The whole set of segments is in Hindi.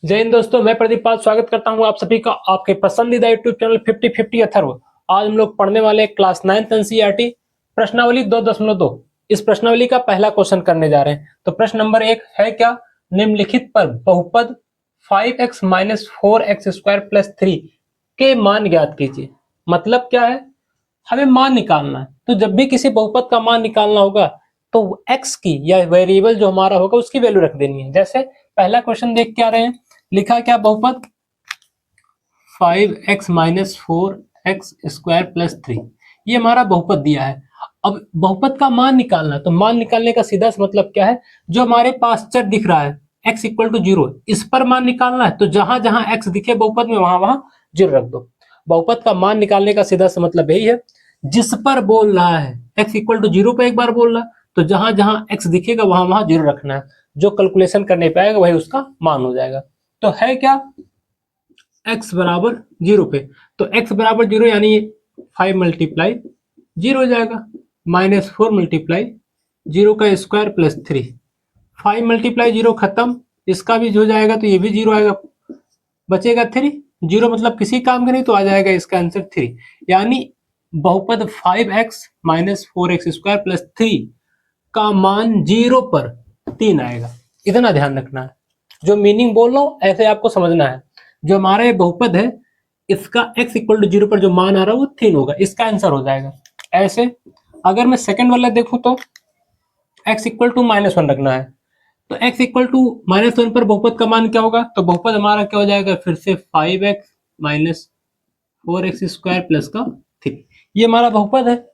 जय हिंद दोस्तों, मैं प्रदीप पाल स्वागत करता हूं आप सभी का आपके पसंदीदा यूट्यूब चैनल 50-50 अथर्व। आज हम लोग पढ़ने वाले क्लास 9 एनसीईआरटी प्रश्नावली 2.2। इस प्रश्नावली का पहला क्वेश्चन करने जा रहे हैं। तो प्रश्न नंबर 1 है क्या, निम्नलिखित पर बहुपद 5x minus 4x square plus 3 के मान ज्ञात कीजिए। मतलब क्या है, हमें मान निकालना है। तो जब भी किसी बहुपद का मान निकालना होगा तो x की या वेरिएबल जो हमारा होगा उसकी वैल्यू रख देनी है। जैसे पहला क्वेश्चन देख के आ रहे हैं, लिखा क्या, बहुपद 5x minus 4x square plus 3, ये हमारा बहुपद दिया है। अब बहुपद का मान निकालना, तो मान निकालने का सीधा सा मतलब क्या है, जो हमारे पास चर दिख रहा है x इक्वल टू 0, इस पर मान निकालना है। तो जहां जहां x दिखे बहुपद में वहां वहां 0 रख दो। बहुपद का मान निकालने का सीधा सा मतलब यही है, जिस पर बोल रहा है x इक्वल टू 0 पे एक बार बोल रहा है, तो जहां जहां x दिखेगा वहां वहां 0 रखना है। जो कैलकुलेशन करने पाएगा वही उसका मान हो जाएगा। तो है क्या, x बराबर 0 पे, तो x बराबर 0 यानी 5 मल्टीप्लाई 0 हो जाएगा, माइनस 4 मल्टीप्लाई 0 का स्क्वायर प्लस 3। 5 मल्टीप्लाई 0 खत्म, इसका भी हो जाएगा तो ये भी 0 आएगा, बचेगा 3। 0 मतलब किसी काम का नहीं, तो आ जाएगा इसका आंसर 3। यानी बहुपद 5x minus 4x square plus 3 का मान 0 पर 3 आएगा। इतना ध्यान रखना है, जो मीनिंग बोल रहा हूं ऐसे आपको समझना है। जो हमारा ये बहुपद है, इसका x इक्वल टू 0 पर जो मान आ रहा है वो 3 होगा, इसका आंसर हो जाएगा। ऐसे अगर मैं सेकंड वाला देखूं तो x इक्वल टू -1 रखना है, तो x इक्वल टू -1 पर बहुपद का मान क्या होगा, तो बहुपद हमारा क्या हो जाएगा, फिर से 5x minus 4x square plus का 3, ये हमारा बहुपद है।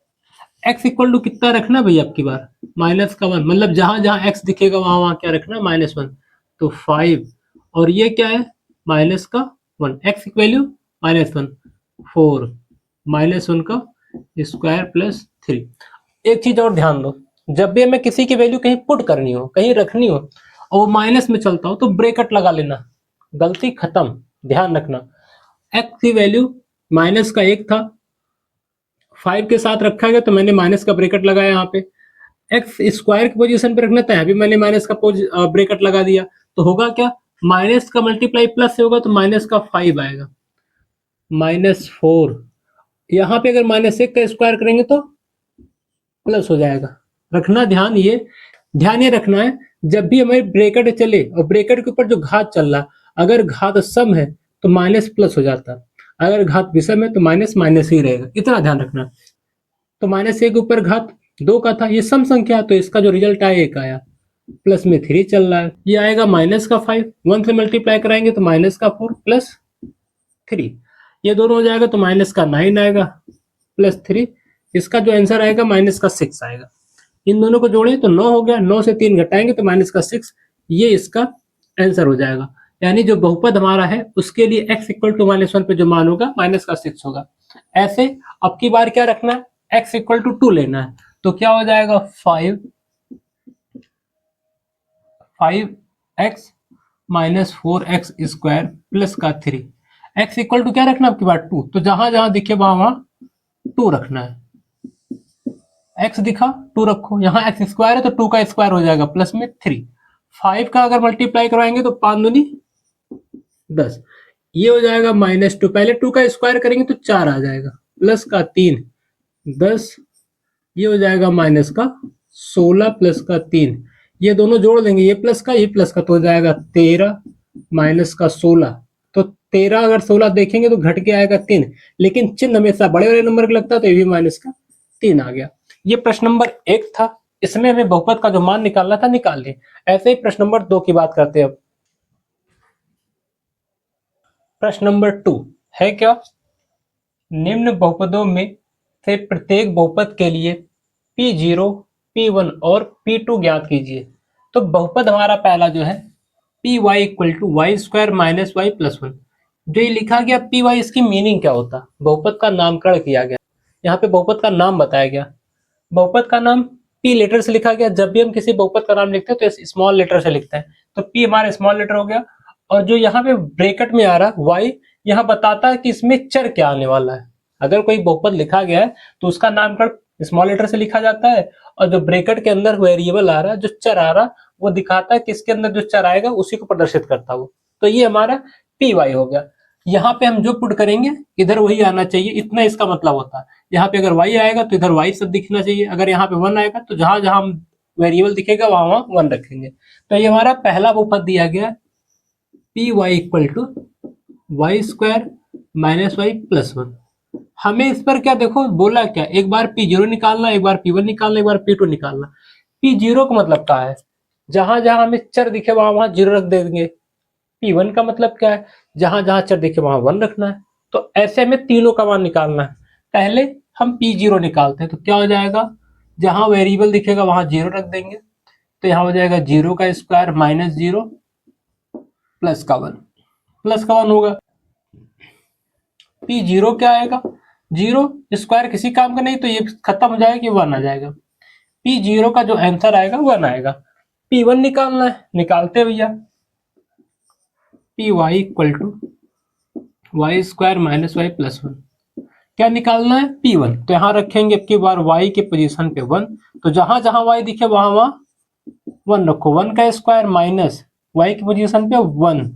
x इक्वल टू कितना रखना भैया, आपकी बार -1, मतलब जहां जहां x दिखेगा वहां वहां क्या रखना, -1। तो 5 और ये क्या है, -1, x की वैल्यू -1, 4 -1 का स्क्वायर प्लस 3। एक चीज और ध्यान दो, जब भी हमें किसी की वैल्यू कहीं पुट करनी हो, कहीं रखनी हो और वो माइनस में चलता हो तो ब्रेकेट लगा लेना, गलती खत्म। ध्यान रखना, x की वैल्यू माइनस का 1 था, 5 के साथ रखा गया तो मैंने माइनस का ब्रेकेट लगाया। यहाँ पे एक्स स्क्वायर की पोजीशन पे रखना था, यहाँ भी मैंने माइनस का ब्रेकेट लगा दिया। तो होगा क्या, माइनस का मल्टीप्लाई प्लस से होगा तो माइनस का 5 आएगा, -4। यहाँ पे अगर -1 का स्क्वायर करेंगे तो प्लस हो जाएगा। रखना ध्यान, ये रखना है, जब भी हमारे ब्रेकेट चले और ब्रेकेट के ऊपर जो घात चल रहा, अगर घात सम है तो माइनस प्लस हो जाता है, अगर घात विषम है तो माइनस माइनस ही रहेगा, इतना ध्यान रखना। तो -1 के ऊपर घात 2 का था, ये सम संख्या, तो इसका जो रिजल्ट आया 1 आया, प्लस में 3 चल रहा है, ये आएगा माइनस का 5, 1 से मल्टीप्लाई कराएंगे तो माइनस का 4 प्लस 3, ये दोनों हो जाएगा तो माइनस का 9 आएगा प्लस 3, इसका जो आंसर आएगा माइनस का 6 आएगा। इन दोनों को जोड़े तो 9 हो गया, 9 से 3 घटाएंगे तो माइनस का 6, ये इसका आंसर हो जाएगा। यानी जो बहुपद हमारा है उसके लिए x इक्वल टू -1 पे जो मान होगा माइनस का 6 होगा। ऐसे अब की बार क्या रखना है, x इक्वल टू 2 लेना है, तो क्या हो जाएगा, 5x minus 4x square plus का 3। x इक्वल टू क्या रखना आपकी बार 2, तो जहां जहां दिखे वहां वहां 2 रखना है। x दिखा 2 रखो, यहाँ x स्क्वायर है तो 2 का स्क्वायर हो जाएगा प्लस में 3। 5 का अगर मल्टीप्लाई करवाएंगे तो 5 दूनी 10, ये हो जाएगा -2, पहले 2 का स्क्वायर करेंगे तो 4 आ जाएगा, प्लस का 3 10, ये हो जाएगा माइनस का 16 प्लस का 3, ये दोनों जोड़ देंगे, ये प्लस का ये प्लस का, तो हो जाएगा 13 माइनस का 16। तो 13 अगर 16 देखेंगे तो घट के आएगा 3, लेकिन चिन्ह हमेशा बड़े बड़े नंबर का लगता है, तो ये भी माइनस का 3 आ गया। ये प्रश्न नंबर 1 था, इसमें हमें बहुपद का जो मान निकालना था निकाल लिया। ऐसे ही प्रश्न नंबर 2 की बात करते हैं। अब प्रश्न नंबर 2 है क्या, निम्न बहुपदों में से प्रत्येक बहुपद के लिए P0, P1 और P2 ज्ञात कीजिए। तो बहुपद हमारा पहला जो है Py equal to y square minus y plus 1, जो ये लिखा गया Py, इसकी मीनिंग क्या होता, बहुपद का नामकरण किया गया, यहाँ पे बहुपद का नाम बताया गया। बहुपद का नाम P लेटर से लिखा गया, जब भी हम किसी बहुपद का नाम लिखते हैं तो स्मॉल लेटर से लिखते हैं, तो P हमारा स्मॉल लेटर हो गया। और जो यहाँ पे ब्रैकेट में आ रहा y, यहाँ बताता है कि इसमें चर क्या आने वाला है। अगर कोई बहुपद लिखा गया है तो उसका नामकरण स्मॉल लेटर से लिखा जाता है, और जो ब्रैकेट के अंदर वेरिएबल आ रहा है, जो चर आ रहा, वो दिखाता है कि इसके अंदर जो चर आएगा उसी को प्रदर्शित करता है वो। तो ये हमारा पी वाई हो गया। यहाँ पे हम जो पुट करेंगे इधर वही आना चाहिए, इतना इसका मतलब होता है। यहाँ पे अगर y आएगा तो इधर y सब दिखना चाहिए, अगर यहाँ पे 1 आएगा तो जहां जहां हम वेरिएबल दिखेगा वहां वहां 1 रखेंगे। तो ये हमारा पहला बहुपद दिया गया p y equal to y square minus y plus 1। हमें इस पर क्या देखो बोला क्या, एक बार P0 निकालना, एक बार P1 निकालना, एक बार P2 निकालना। P0 का मतलब क्या है, जहां जहां हमें चर दिखे वहां वहां 0 रख देंगे। P1 का मतलब क्या है, जहां जहां चर दिखे वहां 1 रखना है। तो ऐसे में तीनों का मान निकालना है। पहले हम P0 निकालते हैं, तो क्या हो जाएगा, जहां वेरिएबल दिखेगा वहां 0 रख देंगे। तो यहाँ हो जाएगा 0 का स्क्वायर माइनस 0 प्लस का 1, प्लस का 1 होगा। P0 क्या आएगा, 0 स्क्वायर किसी काम का नहीं, तो ये खत्म हो जाएगा कि 1 आ जाएगा। P0 का जो आंसर आएगा 1 आएगा। P1 निकालना है, निकालते भैया। P y equal to y square minus y plus 1। क्या निकालना है, P1। तो यहाँ रखेंगे अब की बार y के पोजीशन पे 1, तो जहां जहां y दिखे वहां वहां 1 रखो। 1 का स्क्वायर माइनस y की पोजीशन पे 1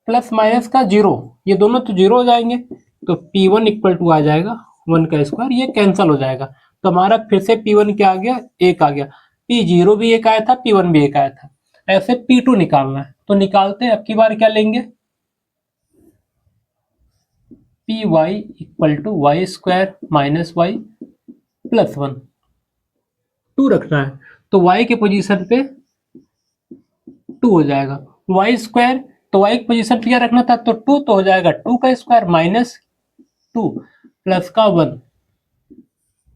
प्लस माइनस का 0, ये दोनों तो 0 हो जाएंगे। तो P1 इक्वल टू आ जाएगा 1 का स्क्वायर, ये कैंसिल हो जाएगा। तो हमारा फिर से P1 क्या आ गया, 1 आ गया। P0 भी 1 आया था, P1 भी 1 आया था। ऐसे P2 निकालना है, तो निकालते हैं। अब की बार क्या लेंगे, p y equal to y square minus y plus 1, 2 रखना है। तो y के पोजीशन पे 2 हो जाएगा। वाई स्क्वायर, तो y की पोजीशन पे क्या रखना था, तो 2, तो हो जाएगा 2 का स्क्वायर माइनस 2 प्लस का 1।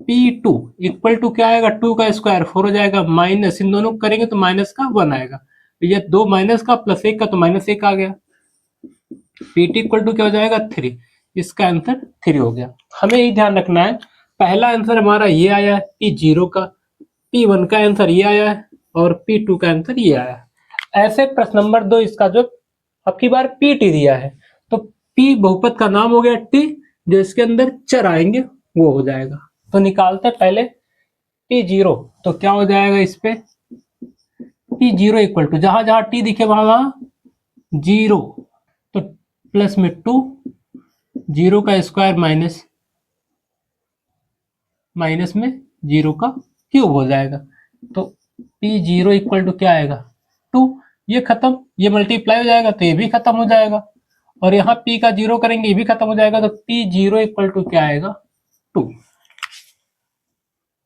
P2 इक्वल टू क्या आएगा, 2 का स्क्वायर 4 हो जाएगा, माइनस इन दोनों को करेंगे तो माइनस का 1 आएगा। तो ये 2 माइनस का प्लस 1 का, तो माइनस 1 आ गया। P2 इक्वल टू क्या हो जाएगा, 3। इसका आंसर 3 हो गया। हमें यही ध्यान रखना है, पहला आंसर हमारा ये आया है P0 का, P1 का आंसर ये आया है और P2 का आंसर ये आया है। ऐसे प्रश्न नंबर 2 इसका जो अब की बार PT दिया है, तो P बहुपद का नाम हो गया T, जो इसके अंदर चर आएंगे वो हो जाएगा। तो निकालते पहले P0, तो क्या हो जाएगा इस पे, P0 इक्वल टू जहां जहां T दिखे वहां वहां 0, तो प्लस में 2, 0 का स्क्वायर माइनस माइनस में 0 का क्यूब हो जाएगा। तो P0 इक्वल टू क्या आएगा, 2। ये खत्म, ये मल्टीप्लाई हो जाएगा तो ये भी खत्म हो जाएगा, और यहाँ P का 0 करेंगे ये भी खत्म हो जाएगा। तो P0 इक्वल टू क्या आएगा, 2।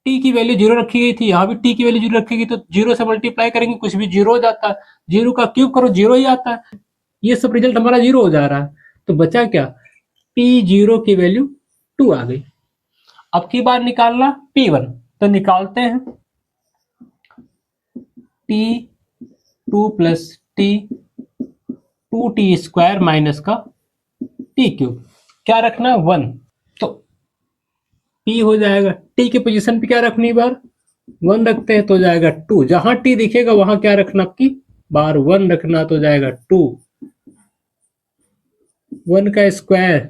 T की वैल्यू 0 रखी गई थी, यहाँ भी T की वैल्यू 0 रखी गई, तो 0 से मल्टीप्लाई करेंगे कुछ भी 0 हो जाता है, 0 का क्यूब करो 0 ही आता है। ये सब रिजल्ट हमारा 0 हो जा रहा है। तो बचा क्या, P0 की वैल्यू 2 आ गई। अब की बार निकालना P1, तो निकालते हैं। T2 plus T 2T square minus का T क्यूब, क्या रखना है 1, तो P हो जाएगा। T के पोजीशन पे क्या रखनी बार 1 रखते हैं तो हो जाएगा 2, जहां T दिखेगा वहां क्या रखना की बार 1 रखना, तो जाएगा 2। 1 का स्क्वायर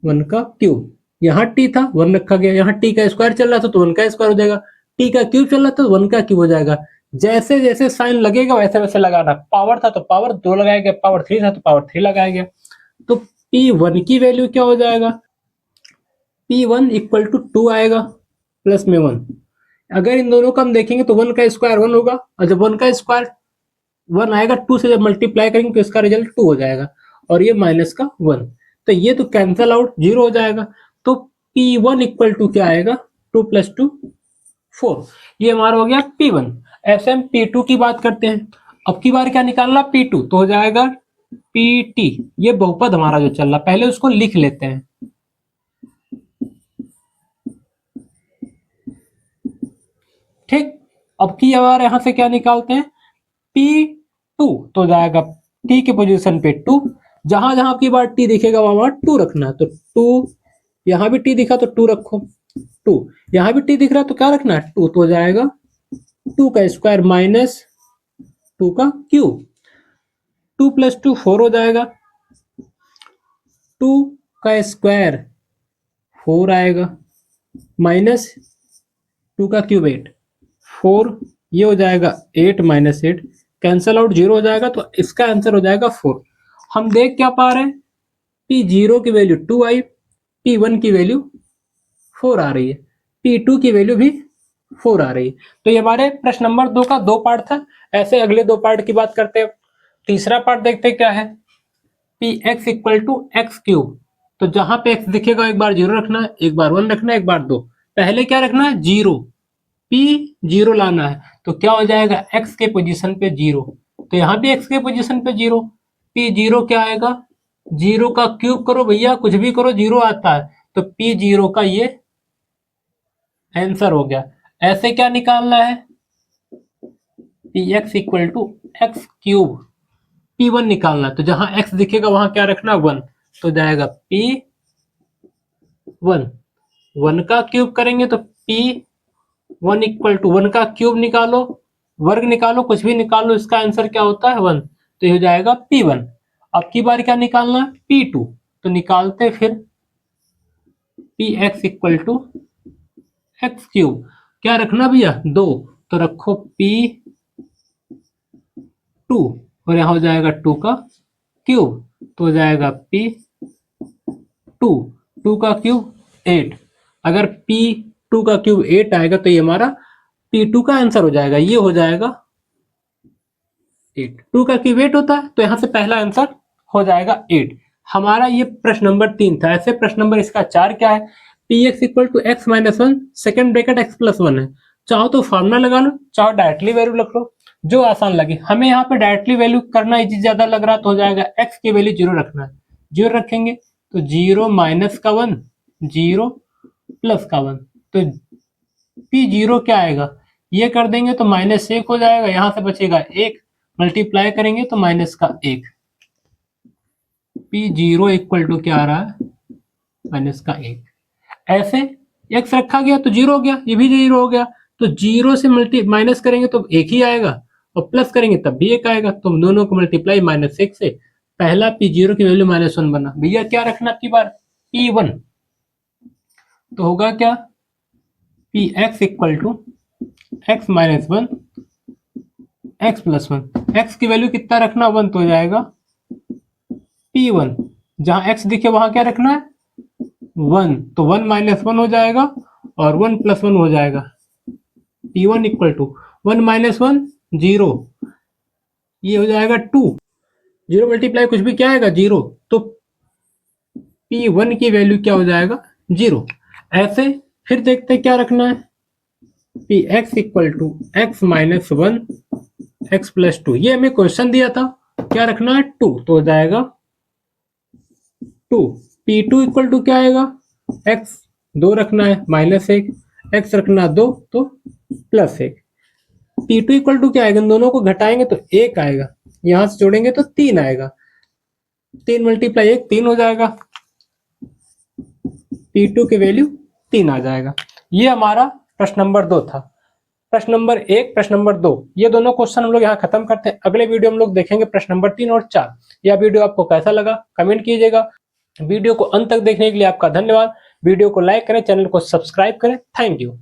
1 का क्यूब, यहाँ T था 1 रखा गया, यहाँ T का स्क्वायर चल रहा था तो 1 का स्क्वायर हो जाएगा, T का क्यूब चल रहा था तो 1 का क्यूब हो जाएगा। जैसे जैसे साइन लगेगा वैसे वैसे लगाना। पावर था तो पावर 2 लगाया गया, पावर 3 था तो पावर 3 लगाया गया। तो P1 की वैल्यू क्या हो जाएगा, P1 इक्वल टू 2 आएगा प्लस में 1। अगर इन दोनों का हम देखेंगे तो 1 का स्क्वायर 1 होगा, और जब 1 का स्क्वायर 1 आएगा 2 से जब मल्टीप्लाई करेंगे तो इसका रिजल्ट 2 हो जाएगा, और ये माइनस का 1, तो ये तो कैंसल आउट 0 हो जाएगा। तो P1 इक्वल टू क्या आएगा, 2 प्लस 2 4, ये हमारा हो गया P1। ऐसे हम P2 की बात करते हैं। अब की बार क्या निकालना, P2, तो हो जाएगा PT। ये बहुपद हमारा जो चल रहा, पहले उसको लिख लेते हैं। ठीक, अब की बार यहां से क्या निकालते हैं, P2, तो जाएगा T के पोजीशन पे 2, जहां जहां आपकी बार T दिखेगा वहां वहां 2 रखना है। तो 2, यहां भी T दिखा तो 2 रखो, 2, यहां भी T दिख रहा है तो क्या रखना है 2, तो हो जाएगा 2 का स्क्वायर माइनस 2 का क्यूब, 2 प्लस 2 4 हो जाएगा, 2 का स्क्वायर 4 आएगा माइनस 2 का क्यूब 8, 4, ये हो जाएगा 8 माइनस 8, कैंसल आउट 0 हो जाएगा, तो इसका आंसर हो जाएगा 4। हम देख क्या पा रहे हैं, P0 की वैल्यू 2 आई, P1 की वैल्यू 4 आ रही है, P2 की वैल्यू भी 4 आ रही है। तो ये हमारे प्रश्न नंबर 2 का 2 पार्ट था। ऐसे अगले 2 पार्ट की बात करते हैं। तीसरा पार्ट देखते क्या है, Px equal to x cube. तो जहां पे x दिखेगा एक बार 0 रखना है, एक बार 1 रखना है, एक बार 2। पहले क्या रखना है, 0, P0 लाना है। तो क्या हो जाएगा, x के पोजीशन पे 0, तो यहाँ भी x के पोजीशन पे 0, P0 क्या आएगा, 0 का क्यूब करो भैया, कुछ भी करो 0 आता है, तो P0 का ये आंसर हो गया। ऐसे क्या निकालना है, Px equal to x cube, P1 निकालना है। तो जहां x दिखेगा वहां क्या रखना, 1, तो जाएगा P1, 1 का क्यूब करेंगे तो P1 इक्वल टू 1 का क्यूब निकालो, वर्ग निकालो, कुछ भी निकालो, इसका आंसर क्या होता है 1, तो ये हो जाएगा P1। अब की बार क्या निकालना है, P2, तो निकालते फिर Px equal to x cube, क्या रखना भैया 2, तो रखो P2 और यहाँ हो जाएगा 2 का क्यूब, तो हो जाएगा P2, 2 का क्यूब 8। अगर P2 का क्यूब 8 आएगा तो ये हमारा P2 का आंसर हो जाएगा, ये हो जाएगा 8। 2 का क्यूब 8 होता है, तो यहाँ से पहला आंसर हो जाएगा 8। हमारा ये प्रश्न नंबर 3 था। ऐसे प्रश्न नंबर इसका 4 क्या है, Px equal to x minus 1 second bracket x plus 1 है। चाहो तो फॉर्मूला लगा लो, चाहो डायरेक्टली वैल्यू रख लो, जो आसान लगे। हमें यहाँ पे डायरेक्टली वैल्यू करना इजी ज्यादा लग रहा, तो हो जाएगा x की वैल्यू 0 रखना है, 0 रखेंगे तो 0 माइनस का 1, 0 प्लस का 1, तो P0 क्या आएगा, ये कर देंगे तो -1 हो जाएगा, यहां से बचेगा 1, मल्टीप्लाई करेंगे तो माइनस का 1, P0 इक्वल टू क्या आ रहा है, माइनस का 1। ऐसे x रखा गया तो 0 हो गया, ये भी 0 हो गया, तो 0 से माइनस करेंगे तो 1 ही आएगा, और प्लस करेंगे तब भी 1 आएगा, तो दोनों को मल्टीप्लाई -1 से, पहला P0 की वैल्यू -1 बना। भैया क्या रखना आपकी बार, P1, तो होगा क्या, Px equal to x minus 1 x plus 1, x की वैल्यू कितना रखना 1, तो हो जाएगा P1, जहां x दिखे वहां क्या रखना है 1, तो 1 माइनस 1 हो जाएगा और 1 प्लस 1 हो जाएगा, P1 इक्वल टू 1 माइनस 1 0, ये हो जाएगा 2, 0 मल्टीप्लाई कुछ भी क्या आएगा 0, तो P1 की वैल्यू क्या हो जाएगा 0। ऐसे फिर देखते क्या रखना है, Px equal to x minus 1 x plus 2, ये हमें क्वेश्चन दिया था, क्या रखना है 2, तो हो जाएगा 2। P2 इक्वल टू क्या आएगा, x 2 रखना है -1, x रखना 2 तो +1। P2 इक्वल टू क्या आएगा, इन दोनों को घटाएंगे तो 1 आएगा, यहां से जोड़ेंगे तो 3 आएगा, 3 मल्टीप्लाई 1 3 हो जाएगा, P2 की वैल्यू 3 आ जाएगा। ये हमारा प्रश्न नंबर 2 था। प्रश्न नंबर 1, प्रश्न नंबर 2, ये दोनों क्वेश्चन हम लोग यहाँ खत्म करते हैं। अगले वीडियो हम लोग देखेंगे प्रश्न नंबर 3 और 4। यह वीडियो आपको कैसा लगा कमेंट कीजिएगा। वीडियो को अंत तक देखने के लिए आपका धन्यवाद। वीडियो को लाइक करें, चैनल को सब्सक्राइब करें। Thank you.